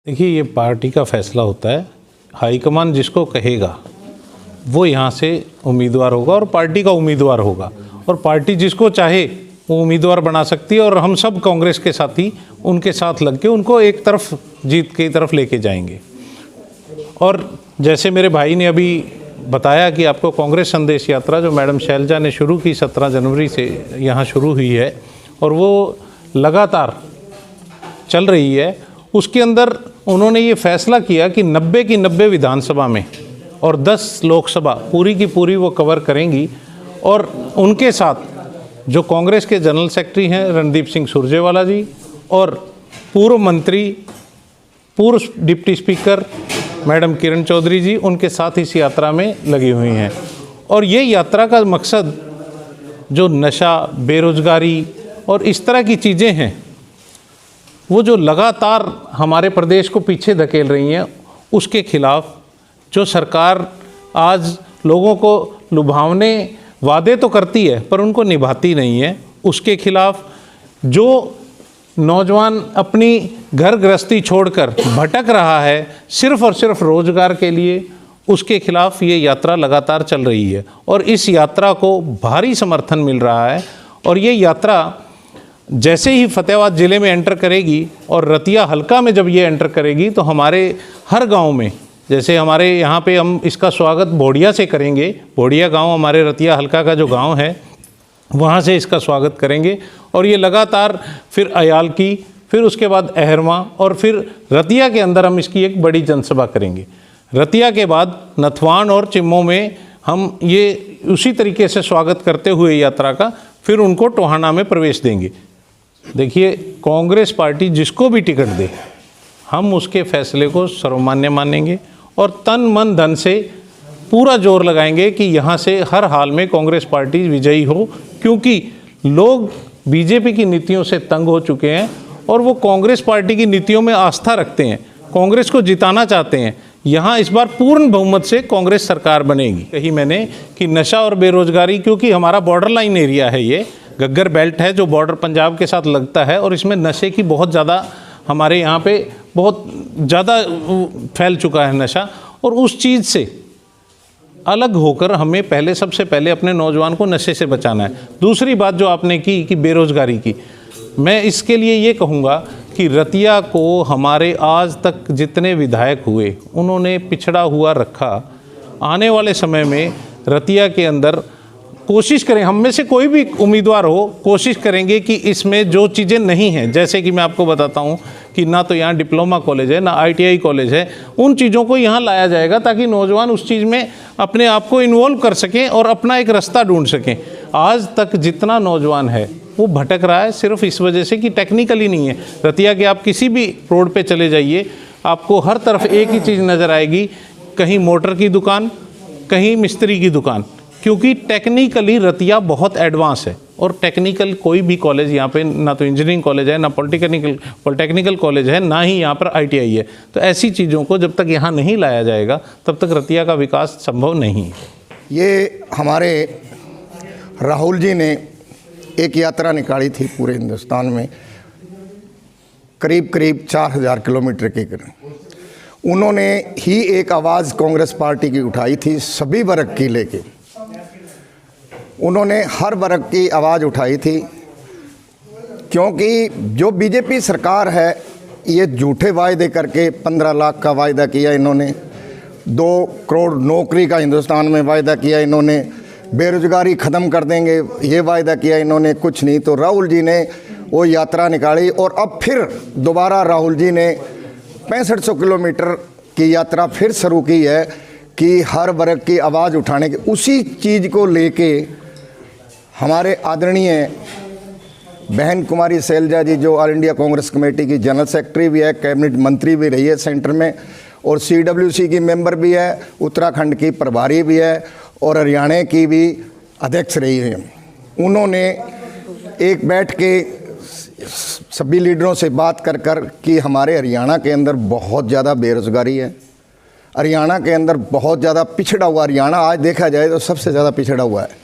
देखिए, ये पार्टी का फैसला होता है। हाईकमान जिसको कहेगा वो यहाँ से उम्मीदवार होगा और पार्टी का उम्मीदवार होगा, और पार्टी जिसको चाहे वो उम्मीदवार बना सकती है। और हम सब कांग्रेस के साथी उनके साथ लग के उनको एक तरफ जीत की तरफ लेके जाएंगे। और जैसे मेरे भाई ने अभी बताया कि आपको कांग्रेस संदेश यात्रा जो मैडम शैलजा ने शुरू की 17 जनवरी से यहाँ शुरू हुई है और वो लगातार चल रही है, उसके अंदर उन्होंने ये फैसला किया कि 90 की 90 विधानसभा में और 10 लोकसभा पूरी की पूरी वो कवर करेंगी। और उनके साथ जो कांग्रेस के जनरल सेक्रेटरी हैं रणदीप सिंह सुरजेवाला जी और पूर्व मंत्री, पूर्व deputy speaker madam Kiran Chaudhary जी, उनके साथ इस यात्रा में लगी हुई हैं। और ये यात्रा का मकसद जो नशा, बेरोजगारी और इस तरह की चीज़ें हैं वो जो लगातार हमारे प्रदेश को पीछे धकेल रही हैं, उसके खिलाफ जो सरकार आज लोगों को लुभावने वादे तो करती है पर उनको निभाती नहीं है, उसके खिलाफ जो नौजवान अपनी घर गृहस्थी छोड़कर भटक रहा है सिर्फ़ और सिर्फ रोज़गार के लिए, उसके खिलाफ ये यात्रा लगातार चल रही है। और इस यात्रा को भारी समर्थन मिल रहा है। और ये यात्रा जैसे ही फतेहाबाद ज़िले में एंटर करेगी और रतिया हल्का में जब ये एंटर करेगी तो हमारे हर गांव में, जैसे हमारे यहाँ पे हम इसका स्वागत भोड़िया से करेंगे, भोड़िया गांव हमारे रतिया हल्का का जो गांव है वहाँ से इसका स्वागत करेंगे। और ये लगातार फिर अयाल की, फिर उसके बाद अहरमा और फिर रतिया के अंदर हम इसकी एक बड़ी जनसभा करेंगे। रतिया के बाद नथवान और चिम्मो में हम ये उसी तरीके से स्वागत करते हुए यात्रा का फिर उनको टोहाना में प्रवेश देंगे। देखिए, कांग्रेस पार्टी जिसको भी टिकट दे हम उसके फैसले को सर्वमान्य मानेंगे और तन मन धन से पूरा जोर लगाएंगे कि यहाँ से हर हाल में कांग्रेस पार्टी विजयी हो, क्योंकि लोग बीजेपी की नीतियों से तंग हो चुके हैं और वो कांग्रेस पार्टी की नीतियों में आस्था रखते हैं, कांग्रेस को जिताना चाहते हैं। यहाँ इस बार पूर्ण बहुमत से कांग्रेस सरकार बनेगी। कही मैंने कि नशा और बेरोजगारी, क्योंकि हमारा बॉर्डर लाइन एरिया है, ये गग्गर बेल्ट है जो बॉर्डर पंजाब के साथ लगता है और इसमें नशे की बहुत ज़्यादा हमारे यहाँ पे बहुत ज़्यादा फैल चुका है नशा। और उस चीज़ से अलग होकर हमें पहले, सबसे पहले अपने नौजवान को नशे से बचाना है। दूसरी बात जो आपने की कि बेरोज़गारी की, मैं इसके लिए ये कहूँगा कि रतिया को हमारे आज तक जितने विधायक हुए उन्होंने पिछड़ा हुआ रखा। आने वाले समय में रतिया के अंदर कोशिश करें, हम में से कोई भी उम्मीदवार हो, कोशिश करेंगे कि इसमें जो चीज़ें नहीं हैं, जैसे कि मैं आपको बताता हूं कि ना तो यहाँ डिप्लोमा कॉलेज है, ना ITI कॉलेज है, उन चीज़ों को यहाँ लाया जाएगा ताकि नौजवान उस चीज़ में अपने आप को इन्वॉल्व कर सकें और अपना एक रास्ता ढूंढ सकें। आज तक जितना नौजवान है वो भटक रहा है सिर्फ इस वजह से कि टेक्निकली नहीं है। रतिया के आप किसी भी रोड पे चले जाइए, आपको हर तरफ एक ही चीज़ नज़र आएगी, कहीं मोटर की दुकान, कहीं मिस्त्री की दुकान, क्योंकि टेक्निकली रतिया बहुत एडवांस है। और टेक्निकल कोई भी कॉलेज यहाँ पे, ना तो इंजीनियरिंग कॉलेज है, ना पॉलिटेक्निकल कॉलेज है, ना ही यहाँ पर ITI है। तो ऐसी चीज़ों को जब तक यहाँ नहीं लाया जाएगा तब तक रतिया का विकास संभव नहीं है। ये हमारे राहुल जी ने एक यात्रा निकाली थी पूरे हिंदुस्तान में, करीब 4000 किलोमीटर के करीब। उन्होंने ही एक आवाज़ कांग्रेस पार्टी की उठाई थी, सभी वर्ग की लेके। उन्होंने हर वर्ग की आवाज़ उठाई थी, क्योंकि जो बीजेपी सरकार है ये झूठे वायदे करके 15 लाख का वायदा किया इन्होंने, 2 करोड़ नौकरी का हिंदुस्तान में वायदा किया इन्होंने, बेरोजगारी ख़त्म कर देंगे ये वायदा किया इन्होंने, कुछ नहीं। तो राहुल जी ने वो यात्रा निकाली और अब फिर दोबारा राहुल जी ने 6500 किलोमीटर की यात्रा फिर शुरू की है कि हर वर्ग की आवाज़ उठाने की। उसी चीज़ को लेके हमारे आदरणीय बहन कुमारी शैलजा जी, जो ऑल इंडिया कांग्रेस कमेटी की जनरल सेक्रेटरी भी है, कैबिनेट मंत्री भी रही है सेंटर में, और CWC की मेंबर भी है, उत्तराखंड की प्रभारी भी है और हरियाणा की भी अध्यक्ष रही है। उन्होंने एक बैठ के सभी लीडरों से बात कर कि हमारे हरियाणा के अंदर बहुत ज़्यादा बेरोजगारी है, हरियाणा के अंदर बहुत ज़्यादा पिछड़ा हुआ, हरियाणा आज देखा जाए तो सबसे ज़्यादा पिछड़ा हुआ है।